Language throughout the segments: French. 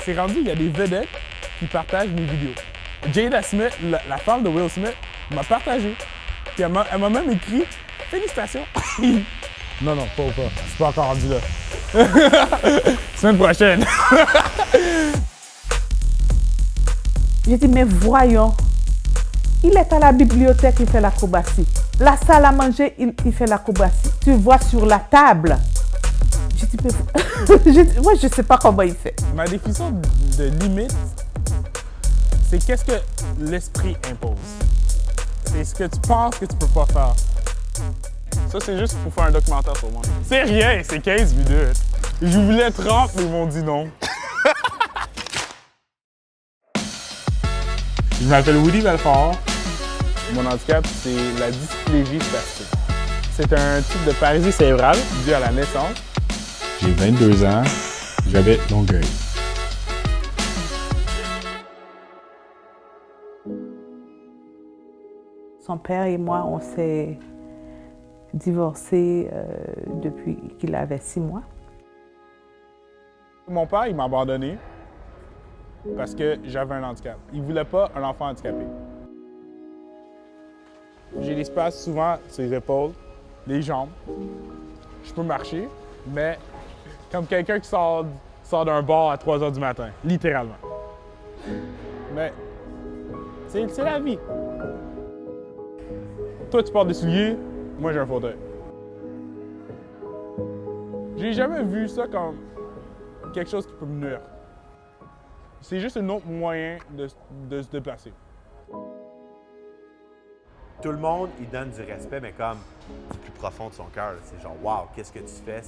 C'est rendu, il y a des vedettes qui partagent mes vidéos. Jada Smith, la femme de Will Smith, m'a partagé. Puis elle m'a même écrit « Félicitations! » Non, pas. Je suis pas encore rendu là. Semaine prochaine. J'ai dit, mais voyons, il est à la bibliothèque, il fait l'acrobatie. La salle à manger, il fait l'acrobatie. Tu vois sur la table. J'ai dit, mais... moi, je ne sais pas comment il fait. Ma définition de limite, c'est qu'est-ce que l'esprit impose. C'est ce que tu penses que tu peux pas faire. Ça, c'est juste pour faire un documentaire sur moi. C'est rien, c'est 15 minutes. Je voulais 30, mais ils m'ont dit non. Je m'appelle Woody Belfort. Mon handicap, c'est la dysplégie spastique. C'est un type de paralysie cérébrale dû à la naissance. J'ai 22 ans, j'habite Longueuil. Son père et moi, on s'est divorcés depuis qu'il avait 6 mois. Mon père, il m'a abandonné parce que j'avais un handicap. Il ne voulait pas un enfant handicapé. J'ai l'espace souvent sur les épaules, les jambes. Je peux marcher, mais comme quelqu'un qui sort d'un bar à 3 h du matin, littéralement. Mais c'est la vie. Toi, tu portes des souliers, moi, j'ai un fauteuil. J'ai jamais vu ça comme quelque chose qui peut me nuire. C'est juste un autre moyen de se déplacer. Tout le monde, il donne du respect, mais comme du plus profond de son cœur. C'est genre, wow, qu'est-ce que tu fais?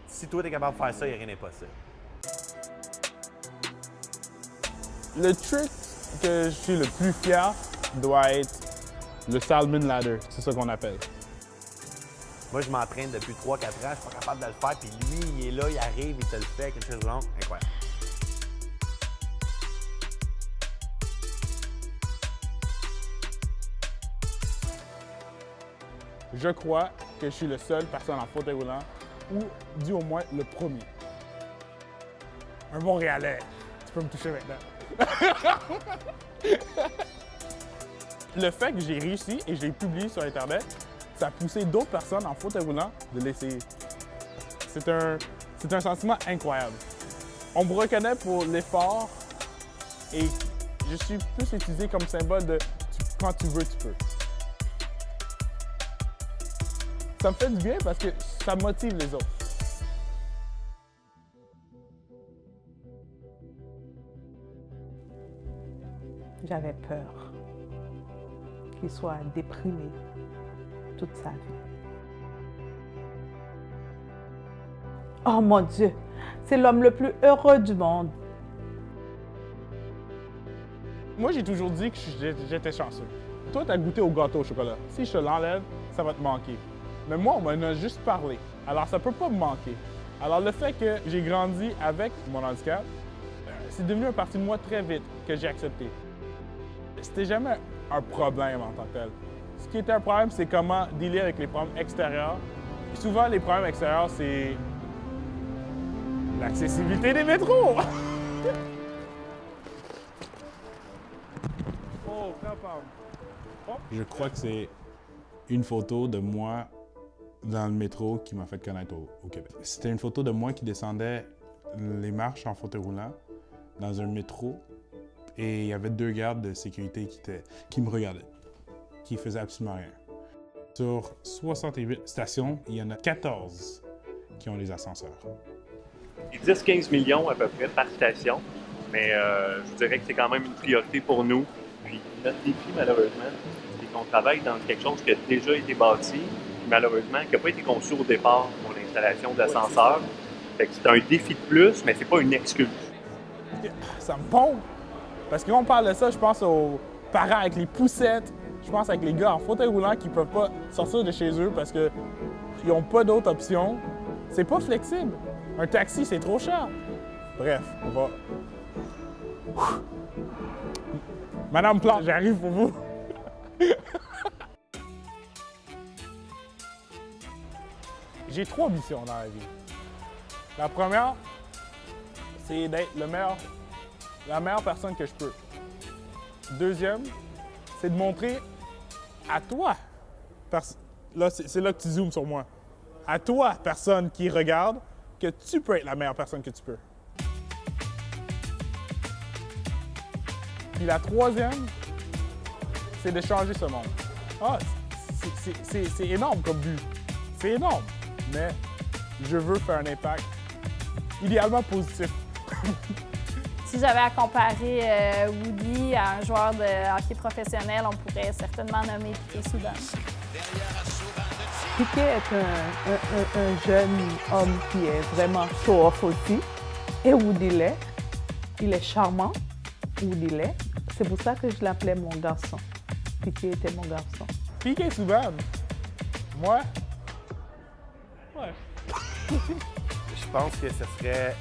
Si toi, t'es capable de faire ça, il n'y a rien d'impossible. Le truc que je suis le plus fier doit être le Salmon Ladder. C'est ça qu'on appelle. Moi, je m'entraîne depuis 3-4 ans, je suis pas capable de le faire, puis lui, il est là, il arrive, il te le fait, quelque chose de long. Incroyable. Je crois que je suis le seul personne en fauteuil roulant, ou du au moins le premier. Un Montréalais, tu peux me toucher maintenant. Le fait que j'ai réussi et je l'ai publié sur Internet, ça a poussé d'autres personnes en fauteuil roulant de l'essayer. C'est un sentiment incroyable. On me reconnaît pour l'effort et je suis plus utilisé comme symbole de quand tu veux, tu peux. Ça me fait du bien parce que ça motive les autres. J'avais peur qu'il soit déprimé toute sa vie. Oh mon Dieu, c'est l'homme le plus heureux du monde. Moi, j'ai toujours dit que j'étais chanceux. Toi, tu as goûté au gâteau au chocolat. Si je te l'enlève, ça va te manquer. Mais moi, on m'en a juste parlé. Alors, ça peut pas me manquer. Alors, le fait que j'ai grandi avec mon handicap, c'est devenu une partie de moi très vite que j'ai accepté. C'était jamais un problème en tant que tel. Ce qui était un problème, c'est comment dealer avec les problèmes extérieurs. Et souvent, les problèmes extérieurs, c'est l'accessibilité des métros. Oh, capable. Je crois que c'est une photo de moi dans le métro qui m'a fait connaître au Québec. C'était une photo de moi qui descendait les marches en fauteuil roulant dans un métro et il y avait 2 gardes de sécurité qui me regardaient, qui faisaient absolument rien. Sur 68 stations, il y en a 14 qui ont des ascenseurs. 10-15 millions à peu près par station, mais je dirais que c'est quand même une priorité pour nous. Puis notre défi, malheureusement, c'est qu'on travaille dans quelque chose qui a déjà été bâti, puis malheureusement, qui n'a pas été conçu au départ pour l'installation d'ascenseurs. Fait que c'est un défi de plus, mais c'est pas une excuse. Ça me pompe. Parce que quand on parle de ça, je pense aux parents avec les poussettes. Je pense avec les gars en fauteuil roulant qui ne peuvent pas sortir de chez eux parce qu'ils n'ont pas d'autre option. C'est pas flexible. Un taxi, c'est trop cher. Bref, on va... Madame Plante, j'arrive pour vous. J'ai 3 missions dans la vie. La première, c'est d'être le meilleur la meilleure personne que je peux. Deuxième, c'est de montrer à toi, là, c'est là que tu zoomes sur moi, à toi, personne qui regarde, que tu peux être la meilleure personne que tu peux. Puis la troisième, c'est de changer ce monde. Ah, c'est énorme comme but. C'est énorme. Mais je veux faire un impact idéalement positif. Si j'avais à comparer Woody à un joueur de hockey professionnel, on pourrait certainement nommer Piquet Souban. Piquet est un jeune homme qui est vraiment show-off aussi. Et Woody l'est. Il est charmant. Woody l'est. C'est pour ça que je l'appelais mon garçon. Piquet était mon garçon. Piquet Souban, moi, ouais. Je pense que ce serait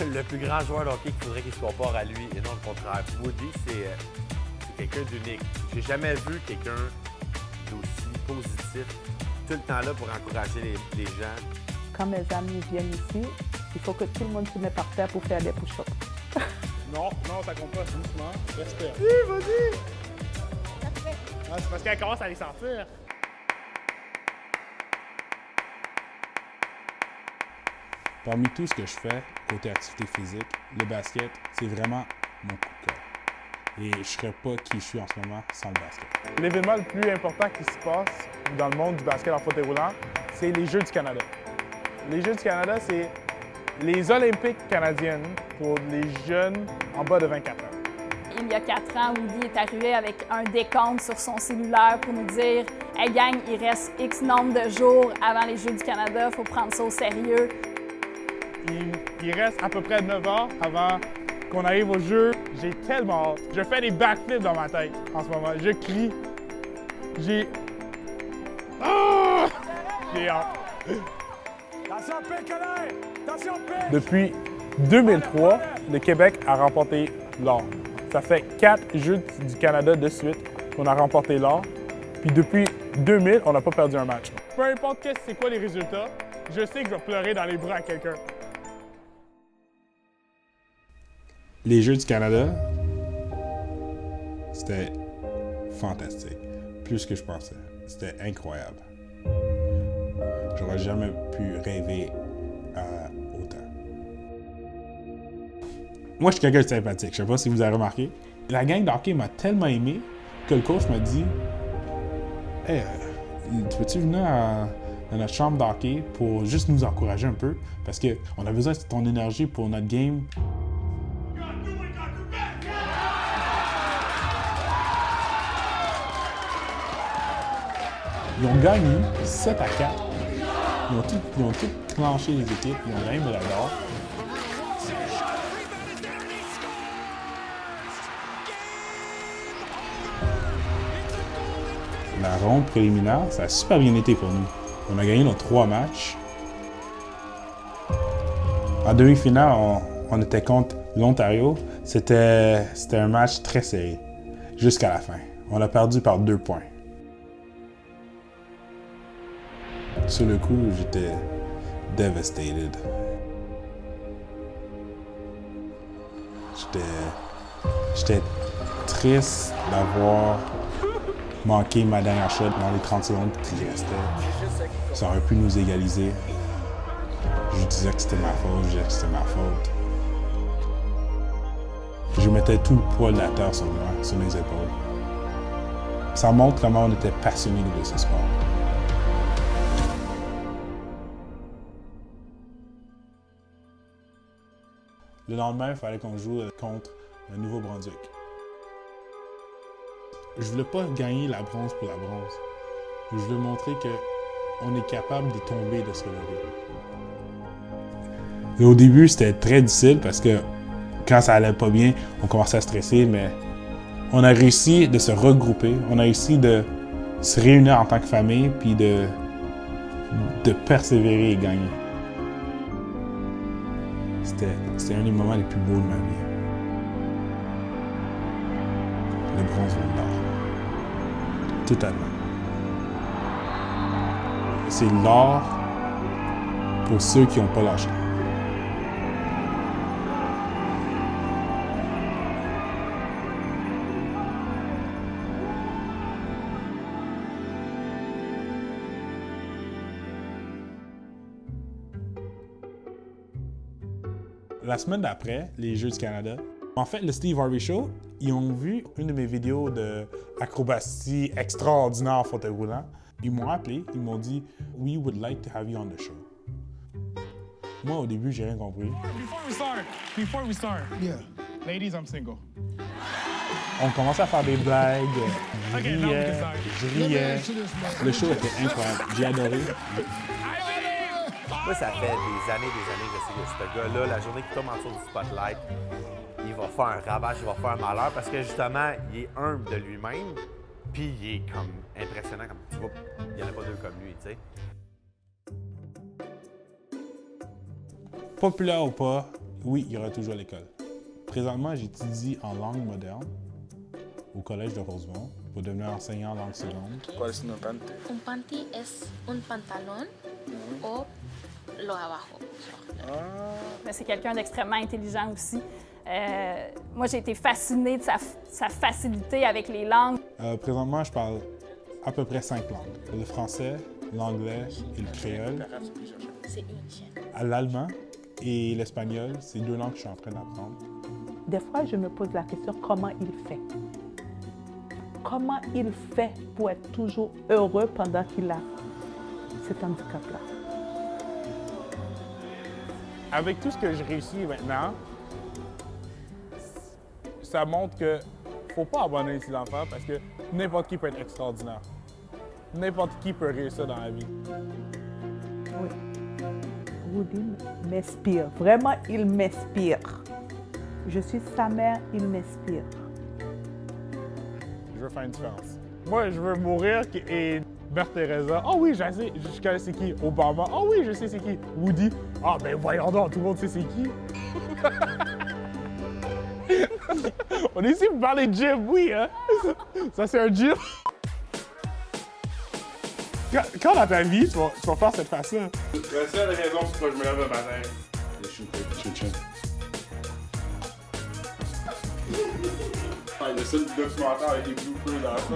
le plus grand joueur de hockey qu'il faudrait qu'il se compare à lui et non le contraire. Woody, c'est quelqu'un d'unique. J'ai jamais vu quelqu'un d'aussi positif, tout le temps là pour encourager les gens. Quand mes amis viennent ici, il faut que tout le monde se mette par terre pour faire des push-ups. Non, ça compte pas, doucement. Respect. Oui, vas-y! Ah, c'est parce qu'elle commence à les sentir. Parmi tout ce que je fais, côté activité physique, le basket, c'est vraiment mon coup de cœur. Et je ne serais pas qui je suis en ce moment sans le basket. L'événement le plus important qui se passe dans le monde du basket en fauteuil roulant, c'est les Jeux du Canada. Les Jeux du Canada, c'est les Olympiques canadiennes pour les jeunes en bas de 24 ans. Il y a 4 ans, Woody est arrivé avec un décompte sur son cellulaire pour nous dire « Hey gang, il reste X nombre de jours avant les Jeux du Canada, il faut prendre ça au sérieux. » Il reste à peu près 9 ans avant qu'on arrive au jeu. J'ai tellement hâte. Je fais des backflips dans ma tête en ce moment. Je crie. J'ai... Oh! J'ai hâte. Depuis 2003, le Québec a remporté l'or. Ça fait 4 Jeux du Canada de suite qu'on a remporté l'or. Puis depuis 2000, on n'a pas perdu un match. Peu importe c'est quoi les résultats, je sais que je vais pleurer dans les bras à quelqu'un. Les Jeux du Canada, c'était fantastique. Plus que je pensais. C'était incroyable. J'aurais jamais pu rêver à autant. Moi, je suis quelqu'un de sympathique. Je sais pas si vous avez remarqué. La gang de hockey m'a tellement aimé que le coach m'a dit « Hey, tu peux-tu venir dans notre chambre d'hockey pour juste nous encourager un peu? Parce qu'on a besoin de ton énergie pour notre game. » Ils ont gagné 7 à 4. Ils ont tous clenché les équipes. Ils ont gagné de la d'or. La ronde préliminaire, ça a super bien été pour nous. On a gagné nos 3 matchs. En demi-finale, on était contre l'Ontario. C'était un match très serré, jusqu'à la fin. On a perdu par 2 points. Sur le coup, j'étais devastated. J'étais triste d'avoir manqué ma dernière shot dans les 30 secondes qui restaient. Ça aurait pu nous égaliser. Je disais que c'était ma faute, je disais que c'était ma faute. Je mettais tout le poids de la terre sur moi, sur mes épaules. Ça montre comment on était passionnés de ce sport. Le lendemain, il fallait qu'on joue contre le Nouveau-Brunswick. Je voulais pas gagner la bronze pour la bronze. Je voulais montrer qu'on est capable de tomber, de se relever. Et au début, c'était très difficile parce que quand ça allait pas bien, on commençait à stresser, mais on a réussi de se regrouper, on a réussi de se réunir en tant que famille, puis de persévérer et gagner. C'était un des moments les plus beaux de ma vie. Le bronze ou l'or. Totalement. C'est l'or pour ceux qui n'ont pas lâché. La semaine d'après, les Jeux du Canada, en fait, le Steve Harvey Show, ils ont vu une de mes vidéos d'acrobatie extraordinaire en fauteuil roulant. Ils m'ont appelé, ils m'ont dit « We would like to have you on the show ». Moi, au début, j'ai rien compris. Before we start, ladies, I'm single. On commençait à faire des blagues, Ok, non, je riais. Le show était incroyable, j'ai adoré. Moi, ça fait des années, je sais que ce gars-là, la journée qu'il tombe en dessous du spotlight, il va faire un ravage, il va faire un malheur parce que justement, il est humble de lui-même, puis il est comme impressionnant, comme tu vois, il n'y en a pas deux comme lui, tu sais. Populaire ou pas, oui, il y aura toujours à l'école. Présentement, j'étudie en langue moderne au Collège de Rosemont pour devenir enseignant en langue seconde. ¿Cuál es un panty? Un panty es un pantalón o lo abajo. Mais c'est quelqu'un d'extrêmement intelligent aussi. Moi, j'ai été fascinée de sa facilité avec les langues. Présentement, je parle à peu près 5 langues. Le français, l'anglais et le créole. C'est une chaîne. L'allemand et l'espagnol, c'est 2 langues que je suis en train d'apprendre. Des fois, je me pose la question comment il fait. Comment il fait pour être toujours heureux pendant qu'il a cet handicap-là? Avec tout ce que je réussis maintenant, ça montre que faut pas abandonner ses enfants parce que n'importe qui peut être extraordinaire. N'importe qui peut réussir dans la vie. Oui. Rudy m'inspire. Vraiment, il m'inspire. Je suis sa mère, il m'inspire. Je veux faire une différence. Moi, je veux mourir et Mère Teresa. Ah oui, je sais c'est qui. Obama. Ah oui, je sais c'est qui. Woody. Ah ben voyons donc, tout le monde sait c'est qui. On est ici pour parler de gym, oui, hein? Ça, c'est un gym. Quand dans ta vie, tu vas faire cette face-là? La seule raison pour laquelle je me lève le matin. Je suis Le seul documentaire avec des bloopers dans la fin.